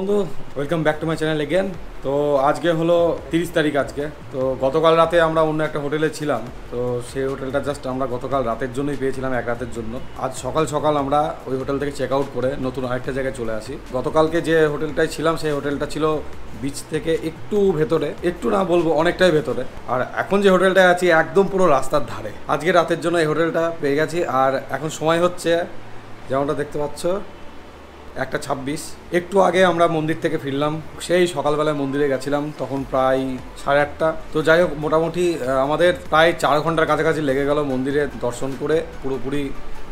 বন্ধু, welcome back to my channel again. তো আজকে হলো 30 তারিখ আজকে। তো গতকাল রাতে আমরা অন্য একটা হোটেলে ছিলাম, তো সেই হোটেলটা জাস্ট আমরা গতকাল রাতের জন্যই পেয়েছিলাম, এক রাতের জন্য। আজ সকাল সকাল আমরা ওই হোটেল থেকে চেক আউট করে নতুন আরেকটা জায়গায় চলে আসি। গতকালকে যে হোটেলটায় ছিলাম সেই হোটেলটা ছিল বিচ থেকে একটু ভেতরে, একটু না বলবো অনেকটাই ভেতরে। আর এখন যে হোটেলটায় আছি একদম পুরো রাস্তার ধারে। আজকে রাতের জন্য এই হোটেলটা পেয়ে গেছি। আর এখন সময় হচ্ছে যেমনটা দেখতে পাচ্ছ 1:26। একটু আগে আমরা মন্দির থেকে ফিরলাম, সেই সকালবেলায় মন্দিরে গেছিলাম, তখন প্রায় 8:30। তো যাই হোক, মোটামুটি আমাদের প্রায় 4 ঘন্টার কাছাকাছি লেগে গেল মন্দিরে দর্শন করে পুরোপুরি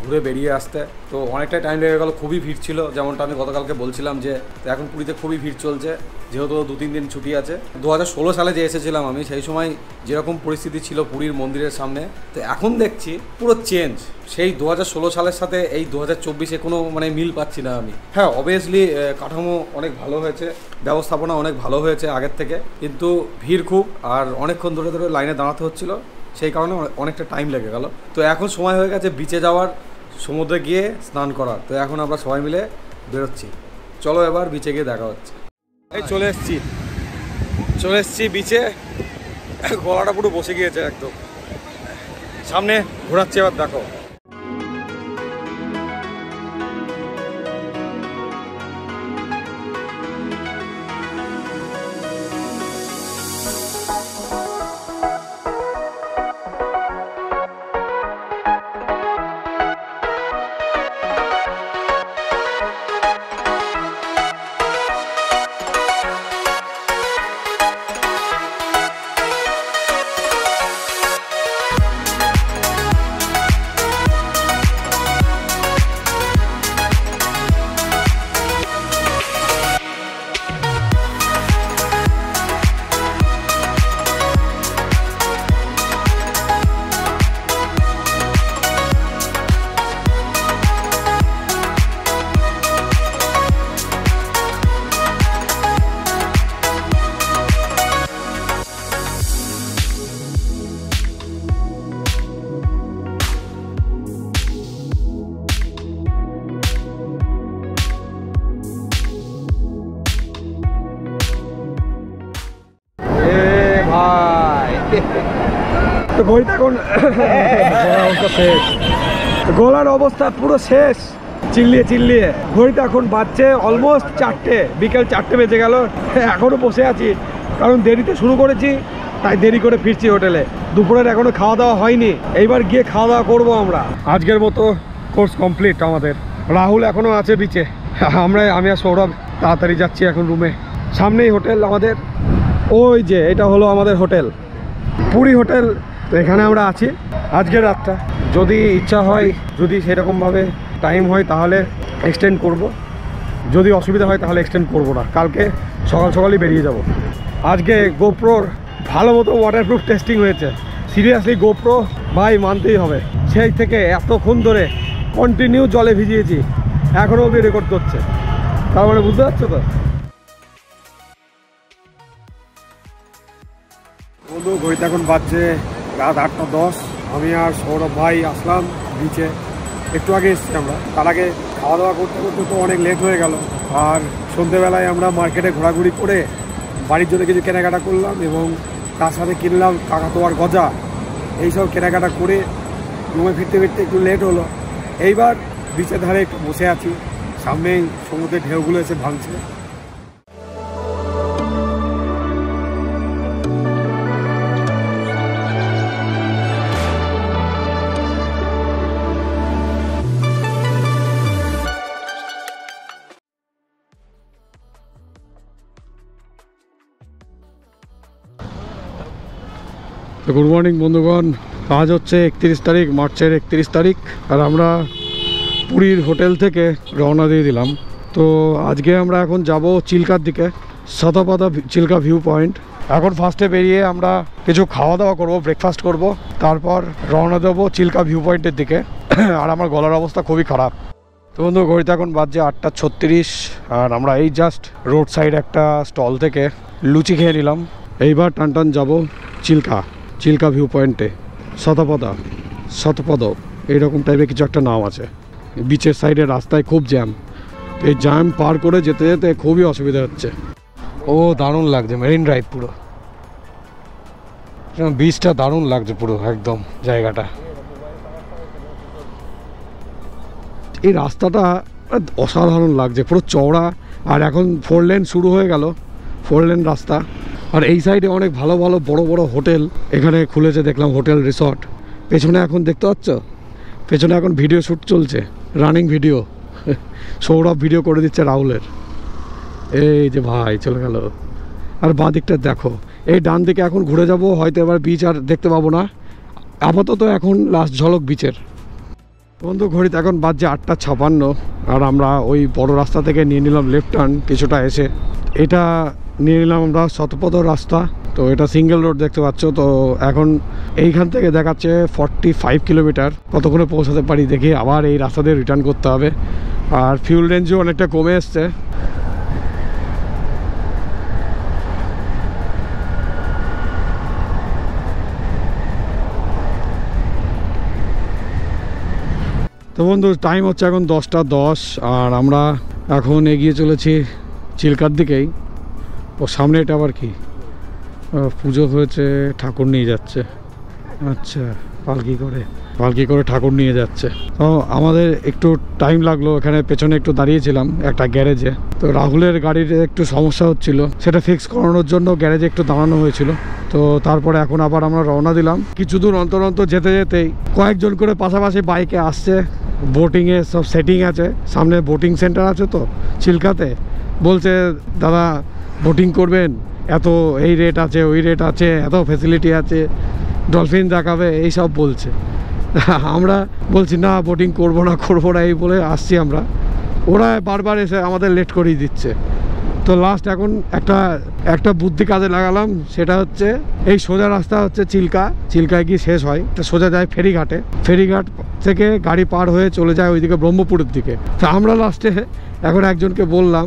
ঘুরে বেরিয়ে আসতে। তো অনেকটাই টাইম লেগে গেল, খুবই ভিড় ছিল। যেমনটা আমি গতকালকে বলছিলাম যে এখন পুরীতে খুবই ভিড় চলছে, যেহেতু 2-3 দিন ছুটি আছে। 2016 সালে যে এসেছিলাম আমি, সেই সময় যেরকম পরিস্থিতি ছিল পুরীর মন্দিরের সামনে, তো এখন দেখছি পুরো চেঞ্জ। সেই 2016 সালের সাথে এই 2024-এ কোনো মিল পাচ্ছি না আমি। হ্যাঁ, অবভিয়াসলি কাঠামো অনেক ভালো হয়েছে, ব্যবস্থাপনা অনেক ভালো হয়েছে আগের থেকে, কিন্তু ভিড় খুব, আর অনেকক্ষণ ধরে ধরে লাইনে দাঁড়াতে হচ্ছিল, সেই কারণে অনেকটা টাইম লেগে গেল। তো এখন সময় হয়ে গেছে বিচে যাওয়ার, সমুদ্রে গিয়ে স্নান করার। তো এখন আমরা সবাই মিলে বেরোচ্ছি, চলো এবার বিচে গিয়ে দেখা হচ্ছে। এই চলে এসছি বিচে। গলাটা পুরো বসে গিয়েছে একদম, সামনে ঘোরাচ্ছি, এবার দেখো। তো ঘড়িটা এখন শেষ, গলার অবস্থা পুরো শেষ, চিল্লিয়ে। ঘড়িটা এখন বাজছে অলমোস্ট 4টে, বিকেল 4টে বেজে গেল। এখনও বসে আছি, কারণ দেরিতে শুরু করেছি, তাই দেরি করে ফিরছি হোটেলে। দুপুরের এখনো খাওয়া দাওয়া হয়নি, এইবার গিয়ে খাওয়া দাওয়া করবো আমরা। আজকের মতো কোর্স কমপ্লিট আমাদের। রাহুল এখনও আছে বিচে, আমি আর সৌরভ তাড়াতাড়ি যাচ্ছি এখন রুমে। সামনেই হোটেল আমাদের, ওই যে এটা হলো আমাদের হোটেল, পুরী হোটেল। তো এখানে আমরা আছি আজকের রাতটা। যদি ইচ্ছা হয়, যদি সেরকমভাবে টাইম হয় তাহলে এক্সটেন্ড করব, যদি অসুবিধা হয় তাহলে এক্সটেন্ড করব না। কালকে সকালই বেরিয়ে যাব। আজকে গোপ্রোর ভালো মতো ওয়াটারপ্রুফ টেস্টিং হয়েছে। সিরিয়াসলি গোপ্রো ভাই মানতেই হবে, সেই থেকে এতক্ষণ ধরে কন্টিনিউ জলে ভিজিয়েছি, এখনও অবধি রেকর্ড করছে। তার মানে বুঝতে পারছো তো বন্ধু, ঘড়িতে এখন বাজছে রাত 8:10। আমি আর সৌরভ ভাই আসলাম বিচে, একটু আগে এসেছি আমরা। তার আগে খাওয়া দাওয়া করতে করতে তো অনেক লেট হয়ে গেল। আর সন্ধ্যেবেলায় আমরা মার্কেটে ঘোরাঘুরি করে বাড়ির জন্য কিছু কেনাকাটা করলাম, এবং তার সাথে কিনলাম কাকাতোয়ার গজা। এইসব কেনাকাটা করে রুমে ফিরতে একটু লেট হলো। এইবার বিচের ধারে একটু বসে আছি, সামনেই সমুদ্রের ঢেউগুলো এসে ভাঙছে। গুড মর্নিং বন্ধুগণ, আজ হচ্ছে 31 তারিখ, মার্চের 31 তারিখ। আর আমরা পুরীর হোটেল থেকে রওনা দিয়ে দিলাম। তো আজকে আমরা এখন যাব চিল্কার দিকে, শতপথা চিল্কা ভিউ পয়েন্ট। এখন ফার্স্টে বেরিয়ে আমরা কিছু খাওয়া দাওয়া করব, ব্রেকফাস্ট করব, তারপর রওনা দেবো চিল্কা ভিউ পয়েন্টের দিকে। আর আমার গলার অবস্থা খুবই খারাপ। তো বন্ধু, ঘড়িতে এখন বাজছে 8:36, আর আমরা এই জাস্ট রোড সাইড একটা স্টল থেকে লুচি খেয়ে নিলাম। এইবার টান যাব চিল্কা ভিউ পয়েন্টে, শতপদ এইরকম টাইপের কিছু একটা নাম আছে। বিচের সাইডে রাস্তায় খুব জ্যাম, এই জ্যাম পার করে যেতে যেতে খুবই অসুবিধা হচ্ছে। ও দারুণ লাগছে মেরিন ড্রাইভ, পুরো বিচটা দারুণ লাগছে পুরো একদম জায়গাটা। এই রাস্তাটা অসাধারণ লাগছে, পুরো চওড়া, আর এখন 4 লেন শুরু হয়ে গেল, 4 লেন রাস্তা। আর এই সাইডে অনেক ভালো ভালো বড় বড় হোটেল এখানে খুলেছে দেখলাম, হোটেল রিসর্ট। পেছনে এখন দেখতে পাচ্ছ, পেছনে এখন ভিডিও শ্যুট চলছে, রানিং ভিডিও। সৌরভ ভিডিও করে দিচ্ছে রাহুলের। এই যে ভাই চলে গেল। আর বাঁ দিকটা দেখো, এই ডান দিকে এখন ঘুরে যাব, হয়তো এবার বিচ আর দেখতে পাবো না। আপাতত এখন লাস্ট ঝলক বিচের। বন্ধু ঘড়িতে এখন বাজছে 8:56, আর আমরা ওই বড় রাস্তা থেকে নিয়ে নিলাম লেফট টার্ন কিছুটা এসে। এটা নিয়ে নিলাম আমরা শতপথ রাস্তা, তো এটা সিঙ্গেল রোড দেখতে পাচ্ছ। তো এখন এইখান থেকে দেখাচ্ছে 45 কিলোমিটার, কতক্ষণে পৌঁছাতে পারি দেখি। আবার এই রাস্তা দিয়ে রিটার্ন করতে হবে, আর ফিউল রেঞ্জও অনেকটা কমে এসছে। তো বন্ধু টাইম হচ্ছে এখন 10:10, আর আমরা এখন এগিয়ে চলেছি চিল্কার দিকেই। ও সামনে এটা আবার কি পুজো হয়েছে, ঠাকুর নিয়ে যাচ্ছে। আচ্ছা, পালকি করে ঠাকুর নিয়ে যাচ্ছে। তো আমাদের একটু টাইম লাগলো, এখানে পেছনে একটু দাঁড়িয়েছিলাম একটা গ্যারেজে। তো রাহুলের গাড়ির একটু সমস্যা হচ্ছিল, সেটা ফিক্স করানোর জন্য গ্যারেজে একটু দাঁড়ানো হয়েছিল। তো তারপরে এখন আবার আমরা রওনা দিলাম। কিছু দূর অন্তর অন্তর যেতে যেতেই কয়েকজন করে পাশাপাশি বাইকে আসছে, বোটিংয়ে সব সেটিং আছে, সামনে বোটিং সেন্টার আছে তো চিল্কাতে। বলছে দাদা বোটিং করবেন, এত এই রেট আছে, ওই রেট আছে, এত ফেসিলিটি আছে, ডলফিন দেখাবে, এইসব বলছে। আমরা বলছি না বোটিং করবো না এই বলে আসছি আমরা। ওরা বারবার এসে আমাদের লেট করিয়ে দিচ্ছে। তো লাস্ট এখন একটা বুদ্ধি কাজে লাগালাম, সেটা হচ্ছে এই সোজা রাস্তা হচ্ছে চিল্কায় গিয়ে শেষ হয়, সোজা যায় ফেরিঘাটে। ফেরিঘাট থেকে গাড়ি পার হয়ে চলে যায় ওইদিকে ব্রহ্মপুরের দিকে। তো আমরা লাস্টে এখন একজনকে বললাম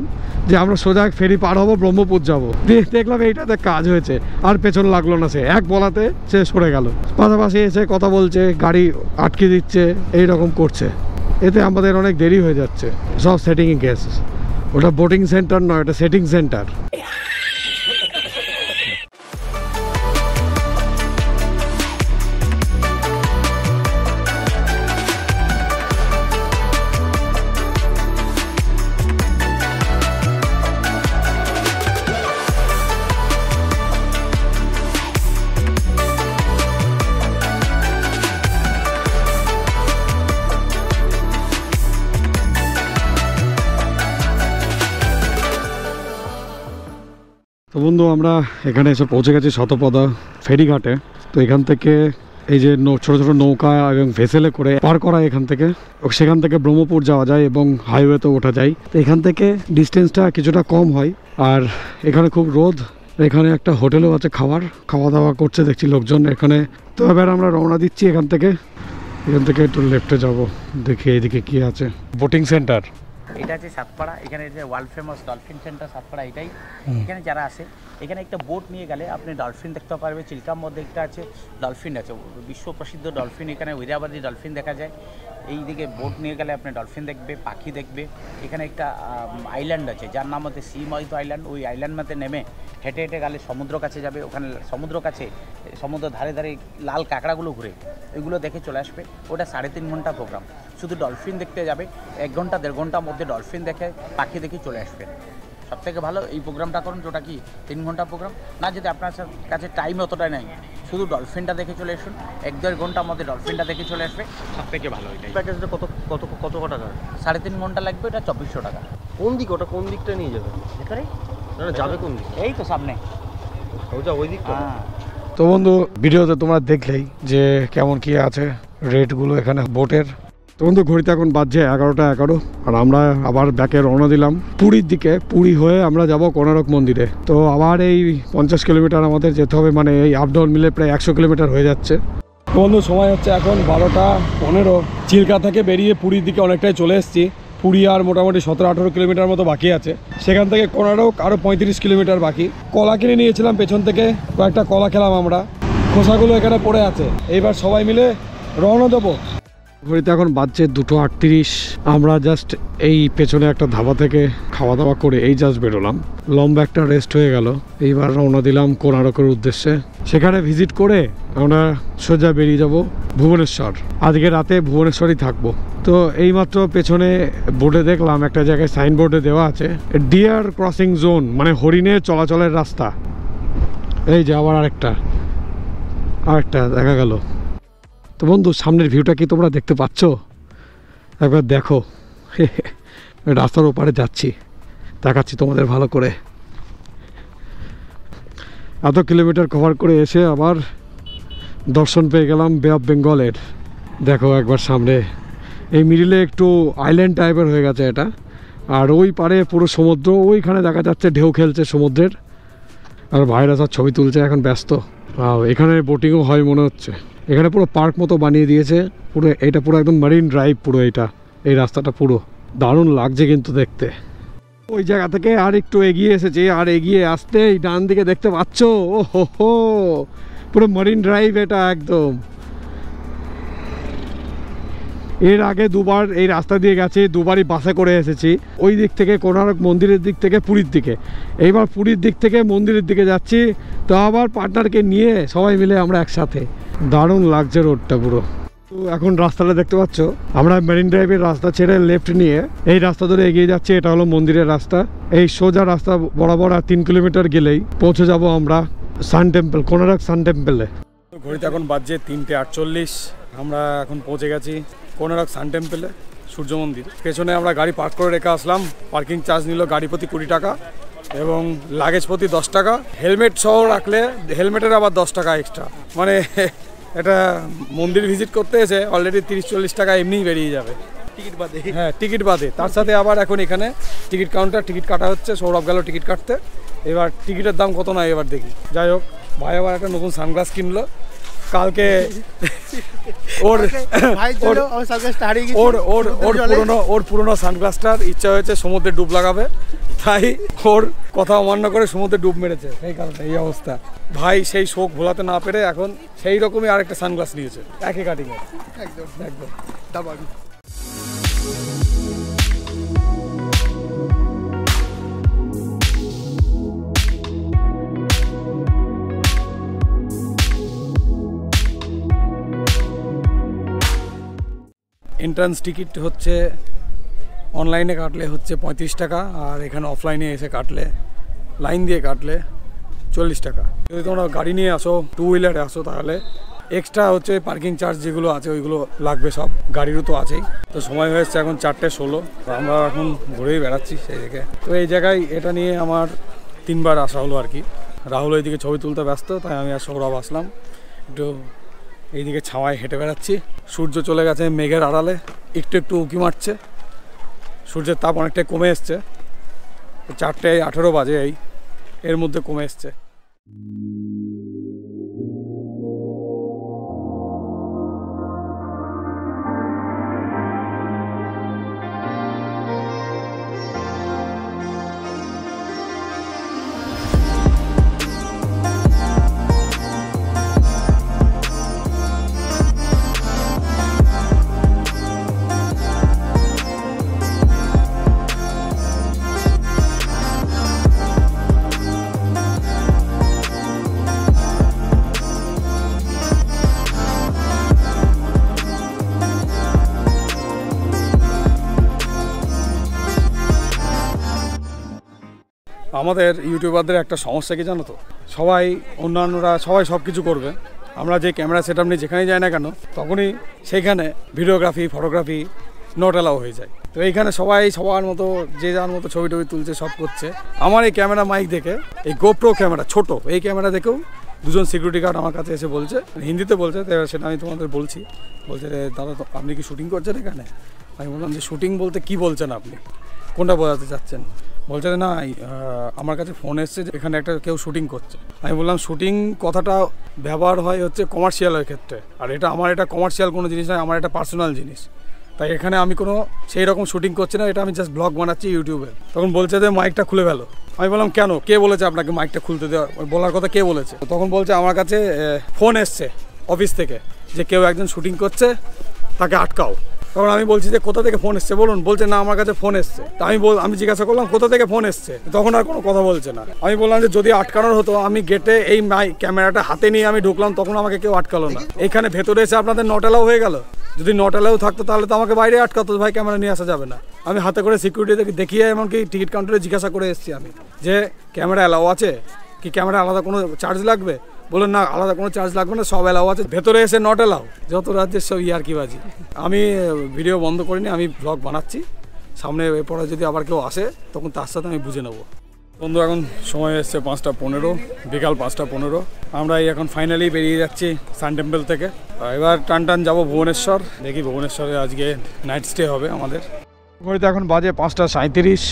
যে আমরা সোজা ফেরি পার হবো, ব্রহ্মপুর যাবো। দেখলাম এইটাতে কাজ হয়েছে, আর পেছন লাগলো না, সে এক বলাতে সে সরে গেল। পাশাপাশি এসে কথা বলছে, গাড়ি আটকে দিচ্ছে, এইরকম করছে। এতে আমাদের অনেক দেরি হয়ে যাচ্ছে। সব সেটিংয়ে কেস, ওটা বোটিং সেন্টার নয়, ওটা সেটিং সেন্টার। তো বন্ধু আমরা এখানে এসে পৌঁছে গেছি শতপদা ফেরিঘাটে। তো এখান থেকে এই যে ছোটো ছোটো নৌকা এবং ভেসেলে করে পার করা, এখান থেকে সেখান থেকে ব্রহ্মপুর যাওয়া যায় এবং হাইওয়েতে ওঠা যায়। তো এখান থেকে ডিস্টেন্সটা কিছুটা কম হয়, আর এখানে খুব রোদ। এখানে একটা হোটেলও আছে, খাওয়া দাওয়া করছে দেখছি লোকজন এখানে। তো এবার আমরা রওনা দিচ্ছি এখান থেকে একটু লেফটে যাব, দেখি এইদিকে কি আছে। বোটিং সেন্টার এটা আছে সাতপাড়া, এখানে world famous dolphin centre Satpara এটাই। এখানে যারা আসে, এখানে একটা বোট নিয়ে গেলে আপনি ডলফিন দেখতে পারবে। চিল্কার মধ্যে একটা আছে ডলফিন আছে, বিশ্ব প্রসিদ্ধ ডলফিন, এখানে ঐরাবাদী ডলফিন দেখা যায়। এই দিকে বোট নিয়ে গেলে আপনি ডলফিন দেখবে, পাখি দেখবে। এখানে একটা আইল্যান্ড আছে যার নাম হচ্ছে সিময়িত আইল্যান্ড। ওই আইল্যান্ড মধ্যে নেমে হেঁটে হেঁটে গেলে সমুদ্র কাছে যাবে। ওখানে সমুদ্র কাছে, সমুদ্র ধারে ধারে লাল কাঁকড়াগুলো ঘুরে, ওইগুলো দেখে চলে আসবে। ওটা 3.5 ঘন্টা প্রোগ্রাম, শুধু ডলফিন দেখতে যাবে। 1 ঘন্টা 1.5 ঘন্টার মধ্যে ডলফিন দেখে, পাখি দেখে চলে আসবেন। সবথেকে ভালো এই প্রোগ্রামটা করুন, যেটা কি 3 ঘন্টা প্রোগ্রাম না। যদি আপনার কাছে টাইম অতটাই নেই, শুধু ডলফিনটা দেখে চলে আসুন, 1-1.5 ঘন্টার মধ্যে ডলফিনটা দেখে চলে আসবে, সবথেকে ভালো। এটাই প্যাকেজটা কত টাকা? 3.5 ঘন্টা লাগবে, এটা 2400 টাকা। কোন দিকটা নিয়ে যাবে? ভিতরে না যাবে কোন দিকে? এই তো সামনে ওই দিকটা। হ্যাঁ। তো বন্ধু ভিডিওতে তোমরা দেখলেই যে কেমন কি আছে রেটগুলো এখানে বোটের। তো বন্ধু ঘড়িতে এখন বাজছে 11:11, আর আমরা আবার ব্যাকে রওনা দিলাম পুরীর দিকে। পুরী হয়ে আমরা যাব কোণারক মন্দিরে। তো আবার এই 50 কিলোমিটার আমাদের যেতে হবে, মানে এই আপ ডাউন মিলে প্রায় 100 কিলোমিটার হয়ে যাচ্ছে। তো বন্ধু সময় হচ্ছে এখন 12:15। চিল্কা থেকে বেরিয়ে পুরীর দিকে অনেকটাই চলে এসেছি। পুরী আর মোটামুটি 17-18 কিলোমিটার মতো বাকি আছে। সেখান থেকে কোণারক আরও 35 কিলোমিটার বাকি। কলা কিনে নিয়েছিলাম পেছন থেকে, কয়েকটা কলা খেলাম আমরা, খোসাগুলো এখানে পড়ে আছে। এইবার সবাই মিলে রওনা দেবো। ঘড়িতে এখন বাজছে 2:38। আমরা জাস্ট এই পেছনে একটা ধাবা থেকে খাওয়া দাওয়া করে এই জাস্ট বেরোলাম। লম্বা একটা রেস্ট হয়ে গেল, এইবার রওনা দিলাম কোণার্কের উদ্দেশ্যে। সেখানে ভিজিট করে আমরা সোজা বেরিয়ে যাব ভুবনেশ্বর। আজকে রাতে ভুবনেশ্বরই থাকবো। তো এইমাত্র পেছনে বোর্ডে দেখলাম একটা জায়গায় সাইনবোর্ডে দেওয়া আছে ডিয়ার ক্রসিং জোন, মানে হরিণের চলাচলের রাস্তা। এই যে আবার আরেকটা দেখা গেল। তো বন্ধু, সামনের ভিউটা কি তোমরা দেখতে পাচ্ছ? একবার দেখো। রাস্তার ওপারে যাচ্ছি, দেখাচ্ছি তোমাদের ভালো করে। এত কিলোমিটার কভার করে এসে আবার দর্শন পেয়ে গেলাম বে অফ বেঙ্গলের। দেখো একবার সামনে, এই মিডিলে একটু আইল্যান্ড টাইপের হয়ে গেছে এটা। আর ওই পারে পুরো সমুদ্র, ওইখানে দেখা যাচ্ছে ঢেউ খেলছে সমুদ্রের। আর ভাইরা সব ছবি তুলছে, এখন ব্যস্ত। এখানে বোটিংও হয় মনে হচ্ছে। এখানে পুরো পার্ক মতো বানিয়ে দিয়েছে পুরো। এটা পুরো একদম মারিন ড্রাইভ পুরো, এই রাস্তাটা পুরো দারুণ লাগছে কিন্তু দেখতে। ওই জায়গা থেকে আর একটু এগিয়ে এসেছে, আর এগিয়ে আসতেই ডান দিকে দেখতে পাচ্ছ, ও হো পুরো মারিন ড্রাইভ এটা একদম। এর আগে দুবার এই রাস্তা দিয়ে গেছি, দুবারই বাসে করে এসেছি। ওই দিক থেকে কোণার্ক মন্দিরের দিক থেকে পুরীর দিকে, এইবার পুরীর দিক থেকে মন্দিরের দিকে যাচ্ছি। তো আবার পার্টনারকে নিয়ে সবাই মিলে আমরা একসাথে। দারুণ লাগছে রোডটা পুরো। তো এখন রাস্তাটা দেখতে পাচ্ছ, আমরা মেরিন ড্রাইভের রাস্তা ছেড়ে লেফট নিয়ে এই রাস্তা ধরে এগিয়ে যাচ্ছি। এটা হলো মন্দিরের রাস্তা। এই সোজা রাস্তা বরাবর আর 3 কিলোমিটার গেলেই পৌঁছে যাব আমরা সান টেম্পল, কোণার্ক সান টেম্পলে। ঘড়িতে এখন বাজছে 3:48। আমরা এখন পৌঁছে গেছি কোণার্ক সান টেম্পলে, সূর্য মন্দির। পেছনে আমরা গাড়ি পার্ক করে রেখে আসলাম। পার্কিং চার্জ নিল গাড়ি প্রতি 20 টাকা এবং লাগেজ প্রতি 10 টাকা। হেলমেট সহ রাখলে হেলমেটের আবার 10 টাকা এক্সট্রা। মানে এটা মন্দির ভিজিট করতে এসে অলরেডি 30-40 টাকা এমনিই বেরিয়ে যাবে টিকিট বাদে। হ্যাঁ, টিকিট বাদে। তার সাথে আবার এখন এখানে টিকিট কাউন্টার, টিকিট কাটা হচ্ছে। সৌরভ গেল টিকিট কাটতে। এবার টিকিটের দাম কত না এবার দেখি। যাই হোক, ভাই আবার একটা নতুন সানগ্লাস কিনলো কালকে। ওর পুরনো সানগ্লাসটার ইচ্ছা হয়েছে সমুদ্রে ডুব লাগাবে, তাই ওর কথা অমান্য করে সমুদ্রে ডুব মেরেছে। এই কারণে এই অবস্থা। ভাই সেই শোক ভোলাতে না পেরে এখন সেই রকমই আরেকটা সানগ্লাস নিয়েছে, একই কাটিং এর। একদম একদম দাবাগি। এন্ট্রান্স টিকিট হচ্ছে অনলাইনে কাটলে হচ্ছে 35 টাকা, আর এখানে অফলাইনে এসে কাটলে, লাইন দিয়ে কাটলে 40 টাকা। যদি তোমরা গাড়ি নিয়ে আসো, 2 হুইলারে আসো, তাহলে এক্সট্রা হচ্ছে পার্কিং চার্জ যেগুলো আছে ওইগুলো লাগবে সব। গাড়িরও তো আছেই। তো সময় হয়েছে এখন 4:16। তো আমরা এখন ঘুরেই বেড়াচ্ছি সেই দিকে। তো এই জায়গায় এটা নিয়ে আমার 3বার আসা হলো আর কি। রাহুল ওইদিকে ছবি তুলতে ব্যস্ত, তাই আমি আর সৌরভ আসলাম। একটু এইদিকে ছাওয়ায় হেঁটে বেড়াচ্ছি। সূর্য চলে গেছে মেঘের আড়ালে, একটু একটু উঁকি মারছে। সূর্যের তাপ অনেকটাই কমে এসছে। 4:18 বাজে, এর মধ্যে কমে এসছে। আমাদের ইউটিউবারদের একটা সমস্যা কি জানো তো, সবাই অন্যান্যরা সবাই সব কিছু করবে। আমরা যে ক্যামেরা সেট আপ নিয়ে যেখানেই যাই না কেন, তখনই সেইখানে ভিডিওগ্রাফি, ফটোগ্রাফি নট অ্যালাউ হয়ে যায়। তো এইখানে সবাই সবার মতো যে যার মতো ছবি টবি তুলছে, সব করছে। আমার এই ক্যামেরা মাইক দেখে, এই গোপ্রো ক্যামেরা ছোট, এই ক্যামেরা দেখেও 2জন সিকিউরিটি গার্ড আমার কাছে এসে বলছে, হিন্দিতে বলছে। তো সেটা আমি তোমাদের বলছি। বলছে, দাদা আপনি কি শুটিং করছেন এখানে? আমি বললাম যে শুটিং বলতে কি বলছেন আপনি, কোনটা বোঝাতে চাচ্ছেন? বলছে না, আমার কাছে ফোন এসছে যে এখানে একটা কেউ শুটিং করছে। আমি বললাম শুটিং কথাটা ব্যবহার হয় হচ্ছে কমার্শিয়ালের ক্ষেত্রে, আর এটা কমার্শিয়াল কোনো জিনিস নয়, আমার এটা পার্সোনাল জিনিস। তাই এখানে আমি কোনো সেই রকম শুটিং করছি না, এটা আমি জাস্ট ব্লগ বানাচ্ছি ইউটিউবে। তখন বলছে যে মাইকটা খুলে ফেলো। আমি বললাম কেন, কে বলেছে আপনাকে মাইকটা খুলতে দেওয়া, বলার কথা কে বলেছে? তখন বলছে আমার কাছে ফোন এসছে অফিস থেকে যে কেউ একজন শুটিং করছে, তাকে আটকাও। তখন আমি বলছি যে কোথা থেকে ফোন এসছে বলুন, বলছে না আমার কাছে ফোন এসছে। তা আমি জিজ্ঞাসা করলাম কোথা থেকে ফোন এসছে, তখন আর কোনো কথা বলছে না। আমি বললাম যে যদি আটকানোর হতো আমি গেটে এই ক্যামেরাটা হাতে নিয়ে আমি ঢুকলাম, তখন আমাকে কেউ আটকালো না। এখানে ভেতরে এসে আপনাদের নট অ্যালাউ হয়ে গেল। যদি নট অ্যালাউ থাকতো তাহলে তো আমাকে বাইরে আটকাতো, ভাই ক্যামেরা নিয়ে আসা যাবে না। আমি হাতে করে সিকিউরিটি দেখিয়ে এমনকি টিকিট কাউন্টারে জিজ্ঞাসা করে এসেছি আমি যে ক্যামেরা অ্যালাউ আছে কি, ক্যামেরা আলাদা কোনো চার্জ লাগবে? বললেন না আলাদা কোনো চার্জ লাগবে না, সব অ্যালাউ আছে। ভেতরে এসে নট অ্যালাউ, যত রাজ্যের সব ইয়ার্কিবাজি। আমি ভিডিও বন্ধ করিনি, আমি ব্লগ বানাচ্ছি। সামনে এরপরে যদি আবার কেউ আসে তখন তার সাথে আমি বুঝে নেবো। বন্ধু এখন সময় এসছে 5:15, বিকাল 5:15। আমরা এখন ফাইনালি বেরিয়ে যাচ্ছি সান টেম্পল থেকে। এবার টান যাবো ভুবনেশ্বর। দেখি ভুবনেশ্বরে আজকে নাইট স্টে হবে আমাদের। ঘড়িতে এখন বাজে 5:37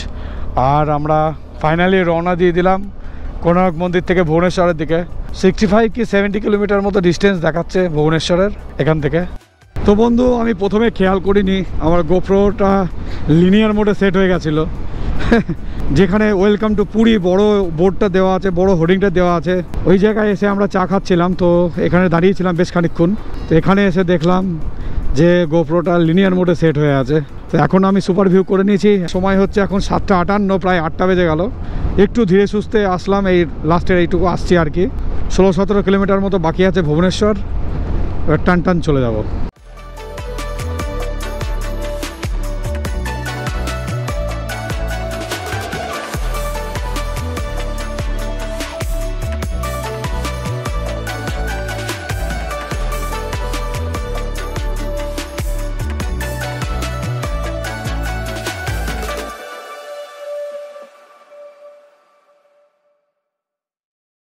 আর আমরা ফাইনালি রওনা দিয়ে দিলাম কোণার্ক মন্দির থেকে ভুবনেশ্বরের দিকে। 65 কি 70 কিলোমিটার মতো ডিস্টেন্স দেখাচ্ছে ভুবনেশ্বরের এখান থেকে। তো বন্ধু আমি প্রথমে খেয়াল করিনি আমার গোপ্রোটা লিনিয়ার মোডে সেট হয়ে গেছিলো। যেখানে ওয়েলকাম টু পুরী বড় বোর্ডটা দেওয়া আছে, বড় হোর্ডিংটা দেওয়া আছে, ওই জায়গায় এসে আমরা চা খাচ্ছিলাম। তো এখানে দাঁড়িয়েছিলাম বেশ খানিকক্ষণ। তো এখানে এসে দেখলাম যে গোপ্রোটা লিনিয়ার মোডে সেট হয়ে আছে। তো এখন আমি সুপার ভিউ করে নিয়েছি। সময় হচ্ছে এখন 7:58, প্রায় 8টা বেজে গেল। একটু ধীরে সুস্থে আসলাম, এই লাস্টের এইটুকু আসছি আর কি। 16-17 কিলোমিটার মতো বাকি আছে ভুবনেশ্বর। এবার টান চলে যাব।